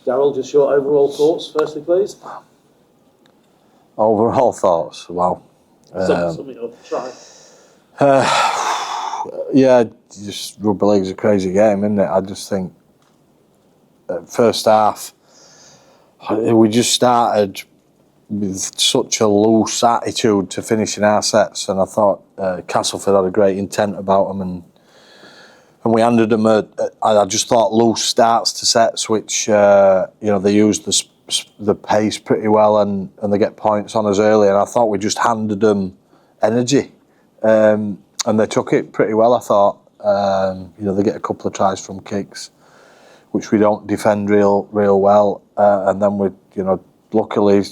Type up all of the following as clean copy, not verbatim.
Darryl, just your overall thoughts, firstly, please. Overall thoughts, wow. Something to try. Yeah, just rugby league's a crazy game, isn't it? I just think first half we just started with such a loose attitude to finishing our sets, and I thought Castleford had a great intent about them, and we handed them I just thought loose starts to sets, which they used the pace pretty well, and they get points on us early, and I thought we just handed them energy, and they took it pretty well. I thought they get a couple of tries from kicks, which we don't defend real well, and then we luckily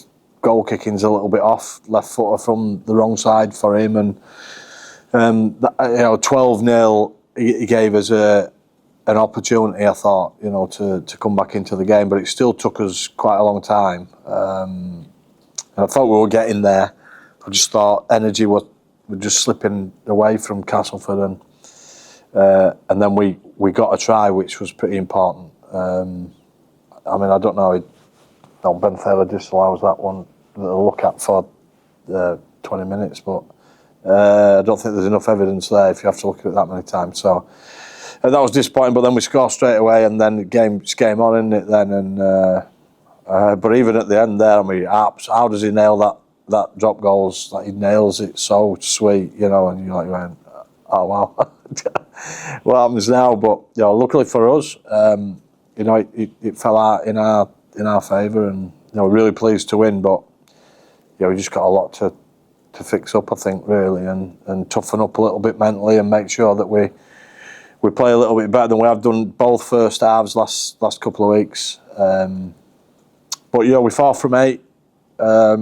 goal kicking's a little bit off, left footer from the wrong side for him, and 12-0 he gave us an opportunity, I thought, to come back into the game, but it still took us quite a long time. And I thought we were getting there. I just thought energy was just slipping away from Castleford, and then we got a try, which was pretty important. I don't know. Ben Thaler disallows that one to look at for 20 minutes, but I don't think there's enough evidence there if you have to look at it that many times. So that was disappointing, but then we scored straight away, and then it's game on, isn't it, then? And but even at the end there, how does he nail that drop goals? Like, he nails it so sweet, and you're like, going, oh wow. What happens now? But luckily for us, it fell out in our favour, and we're really pleased to win, but we just got a lot to fix up, I think, really, and toughen up a little bit mentally, and make sure that we play a little bit better than we have done both first halves last couple of weeks. But we're far from 8. I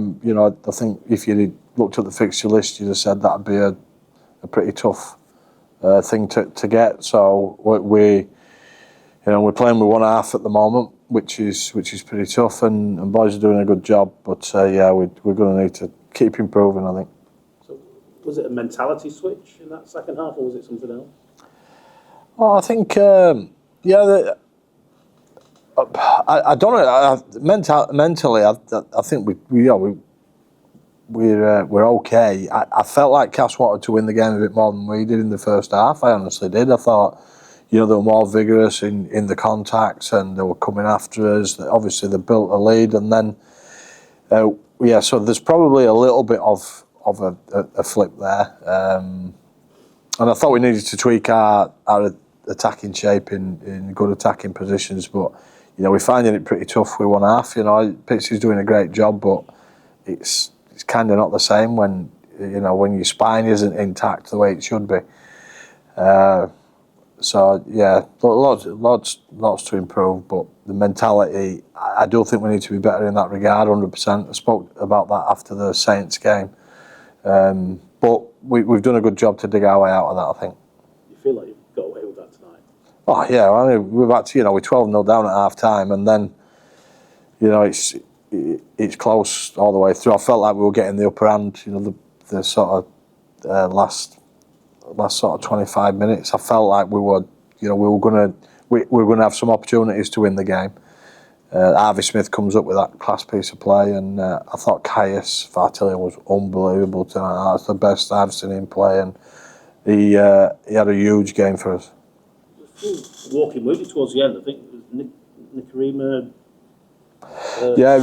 think if you'd looked at the fixture list, you'd have said that'd be a pretty tough thing to get. So we're playing with one half at the moment, which is pretty tough, and boys are doing a good job. But we're going to need to keep improving, I think. So was it a mentality switch in that second half, or was it something else? Well, I think I don't know. Mentally, I think we're okay. I felt like Cass wanted to win the game a bit more than we did in the first half. I honestly did. I thought, they were more vigorous in the contacts, and they were coming after us. Obviously, they built a lead, and then so there's probably a little bit of a flip there. And I thought we needed to tweak our attacking shape in good attacking positions, but we're finding it pretty tough with one half. Pitch is doing a great job, but it's kind of not the same when your spine isn't intact the way it should be. So lots to improve, but the mentality, I do think we need to be better in that regard. 100%. I spoke about that after the Saints game, but we've done a good job to dig our way out of that, I think. You feel like you've got away with that tonight? Oh yeah, we've actually, we're 12-0 down at half time, and then it's close all the way through. I felt like we were getting the upper hand. The sort of last sort of 25 minutes. I felt like we were going to have some opportunities to win the game. Harvey Smith comes up with that class piece of play, and I thought Caius Vartilia was unbelievable tonight. That's the best I've seen him play, and he had a huge game for us. Walking with you towards the end, I think it was Nikarima.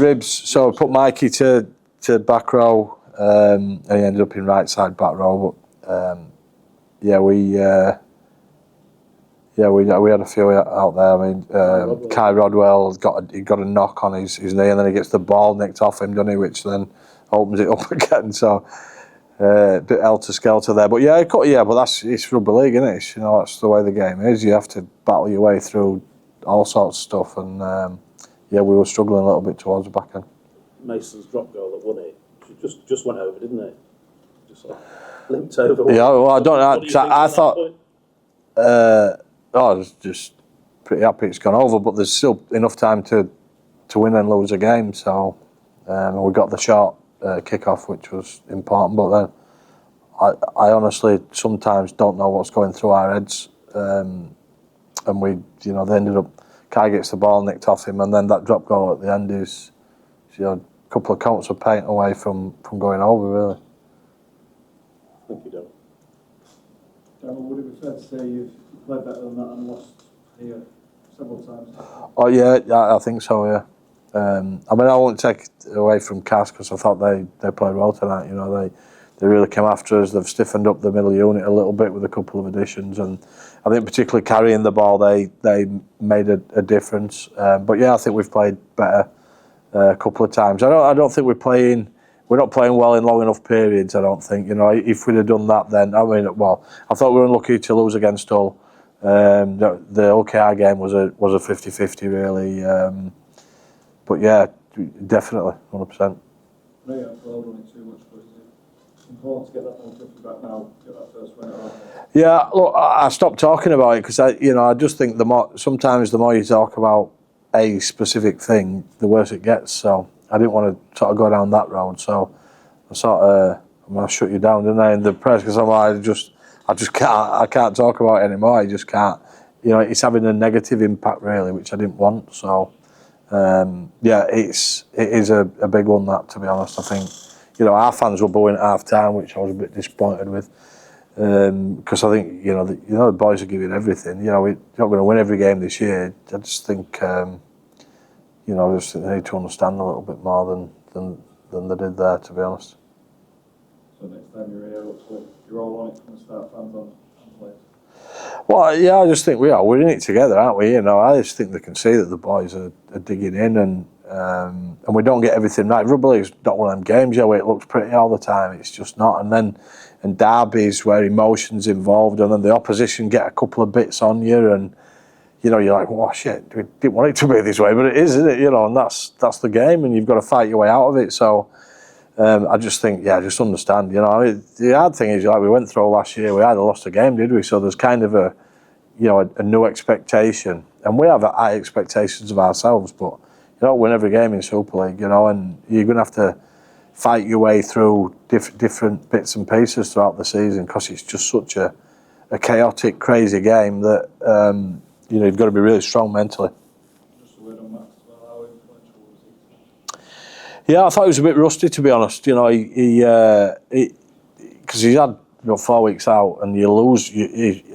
Ribs. So I put Mikey to back row, and he ended up in right side back row. But we had a few out there. I mean, Kai Rodwell got a knock on his knee, and then he gets the ball nicked off him, doesn't he? Which then opens it up again. So a bit helter-skelter there. But but it's rugby league, isn't it? That's the way the game is. You have to battle your way through all sorts of stuff, and we were struggling a little bit towards the back end. Mason's drop goal that won it just went over, didn't it? Just sort of limped over. I don't know. I thought. I was just pretty happy it's gone over, but there's still enough time to win and lose a game. So we got the short kick-off, which was important. But then I honestly sometimes don't know what's going through our heads. And we, they ended up Kai gets the ball nicked off him, and then that drop goal at the end is, a couple of counts of paint away from going over, really. I think you don't. Darryl, would it be fair to say you've played better than that and lost here several times? Oh yeah, I think so. Yeah. I mean, I won't take it away from Cass because I thought they played well tonight. You know, they really came after us. They've stiffened up the middle unit a little bit with a couple of additions, and I think particularly carrying the ball, they made a difference. But yeah, I think we've played better a couple of times. I don't think we're not playing well in long enough periods. I don't think. You know, if we'd have done that, then I mean, well, I thought we were unlucky to lose against Hull. The OKR game was a 50-50 really. But yeah, definitely, 100%. No, yeah, well done it too much, but it's important to get that momentum back now, get that first win at home. Yeah, look, I stopped talking about it because I just think sometimes the more you talk about a specific thing, the worse it gets. So I didn't want to sort of go down that road. So I shut you down, didn't I, in the press? Because I just can't talk about it anymore. I just can't. You know, it's having a negative impact really, which I didn't want. So. Yeah, it is a big one, that, to be honest. I think, you know, our fans were booing at half time, which I was a bit disappointed with, because I think, the boys are giving everything. You know, we're not going to win every game this year. I just think, they need to understand a little bit more than they did there, to be honest. So next time you're here, hopefully you're all on it from the start, fans on players. Well, yeah, I just think we are. We're in it together, aren't we? You know, I just think they can see that the boys are digging in, and we don't get everything right. Rugby League's not one of them games, where it looks pretty all the time. It's just not. And derbies where emotion's involved, and then the opposition get a couple of bits on you, and you know, you're like, oh shit, we didn't want it to be this way, but it is, isn't it? You know, and that's the game, and you've got to fight your way out of it. So. I just think, just understand. You know, I mean, the hard thing is, like we went through last year, we either lost a game, did we? So there's kind of a new expectation, and we have high expectations of ourselves. But you don't win every game in Super League, you know, and you're going to have to fight your way through different bits and pieces throughout the season because it's just such a chaotic, crazy game that you've got to be really strong mentally. Just a word on Max as well, how influential was he? Yeah, I thought he was a bit rusty, to be honest. You know, because he's had 4 weeks out, and you lose.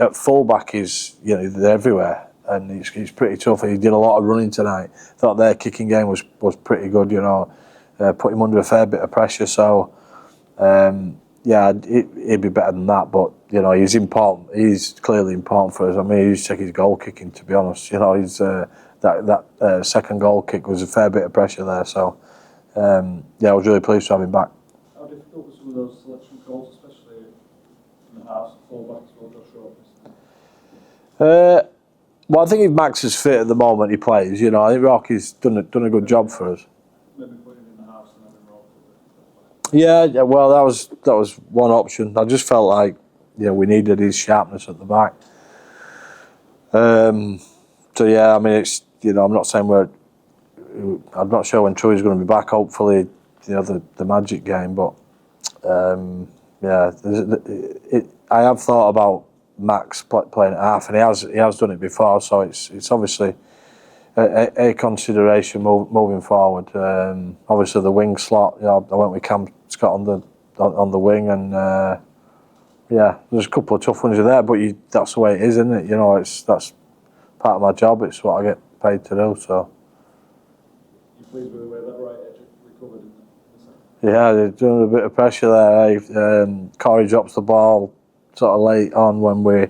At fullback, they're everywhere, and it's pretty tough. He did a lot of running tonight. Thought their kicking game was pretty good. You know, put him under a fair bit of pressure. So, he'd be better than that. But you know, he's important. He's clearly important for us. I mean, he's check his goal kicking. To be honest, you know, he's that second goal kick was a fair bit of pressure there. So. I was really pleased to have him back. How difficult were some of those selection calls, especially in the halves, full-backs, or Josh Rock? Well, I think if Max is fit at the moment, he plays. You know, I think Rocky's done a good job for us. Maybe putting him in the halves and having Rock. Yeah, well, that was one option. I just felt like, we needed his sharpness at the back. So yeah, I mean, it's I'm not saying I'm not sure when Troy's going to be back. Hopefully, the Magic game. But I have thought about Max playing at half, and he has done it before. So it's obviously a consideration moving forward. Obviously, the wing slot. I went with Cam Scott on the wing, and there's a couple of tough ones there. But that's the way it is, isn't it? That's part of my job. It's what I get paid to do. So. Pleased with the way that right edge recovered in the second. Yeah, they're doing a bit of pressure there. Corey drops the ball sort of late on when we're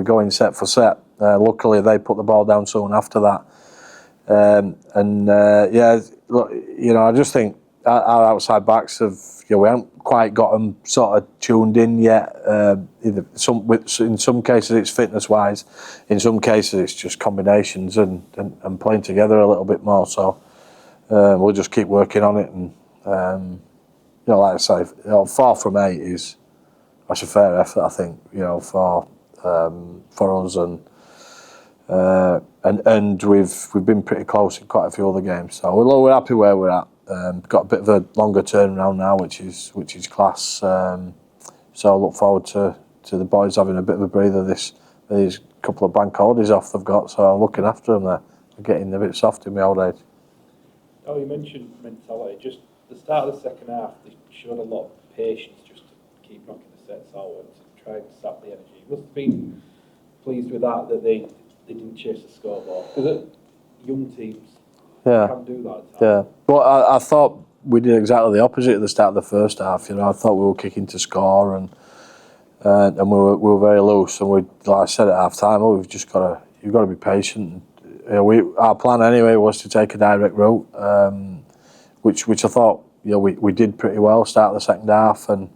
going set for set. Luckily, they put the ball down soon after that. Look, I just think our outside backs we haven't quite got them sort of tuned in yet. In some cases, it's fitness-wise. In some cases, it's just combinations and playing together a little bit more. So. We'll just keep working on it, and like I say, 4 from 8 that's a fair effort, I think. For us, and we've been pretty close in quite a few other games. So we're happy where we're at. Got a bit of a longer turnaround now, which is class. So I look forward to the boys having a bit of a breather these couple of bank holidays off they've got. So I'm looking after them there. getting a bit soft in my old age. Oh, you mentioned mentality. Just the start of the second half, they showed a lot of patience just to keep knocking the sets out and to try and sap the energy. You must have been pleased with that they didn't chase the scoreboard. Because young teams can do that at times. Yeah. But I thought we did exactly the opposite at the start of the first half. You know, I thought we were kicking to score and we were very loose. And we, like I said at half time, you've got to be patient. You know, our plan anyway was to take a direct route, which I thought we did pretty well start of the second half, and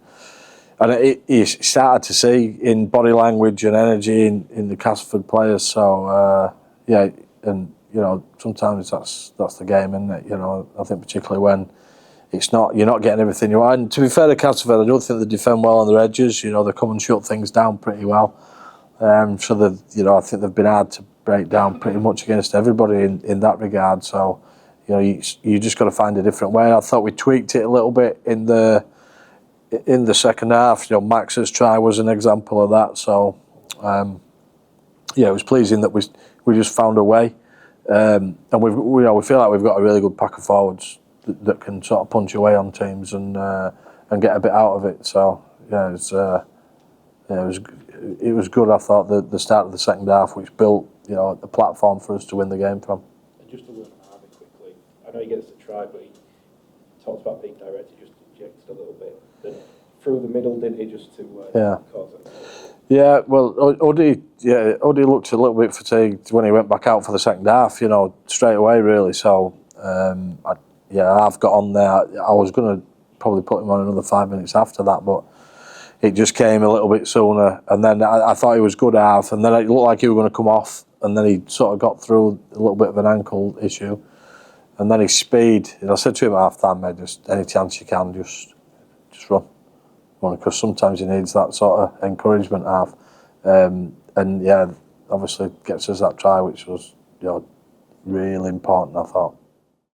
you started to see in body language and energy in the Castleford players. So and sometimes that's the game, isn't it? I think particularly when you're not getting everything you want. And to be fair to Castleford, I don't think they defend well on their edges. They come and shut things down pretty well. So I think they've been hard to break down pretty much against everybody in that regard. So, you just got to find a different way. I thought we tweaked it a little bit in the second half. Max's try was an example of that. So, it was pleasing that we just found a way, and we feel like we've got a really good pack of forwards that can sort of punch away on teams and get a bit out of it. So, it was good. I thought the start of the second half, which built the platform for us to win the game from. And just to word on Harvey quickly, I know he gets to try, but he talks about being direct. He just injected a little bit. Then through the middle, didn't he, just to cause it? Yeah, well, Uddy looked a little bit fatigued when he went back out for the second half. Straight away, really. So I've got on there. I was going to probably put him on another 5 minutes after that, but it just came a little bit sooner, and then I thought he was good half, and then it looked like he was going to come off, and then he sort of got through a little bit of an ankle issue, and then his speed. I said to him at half time, mate, just any chance you can, just run, because sometimes he needs that sort of encouragement half, and obviously gets us that try, which was really important, I thought.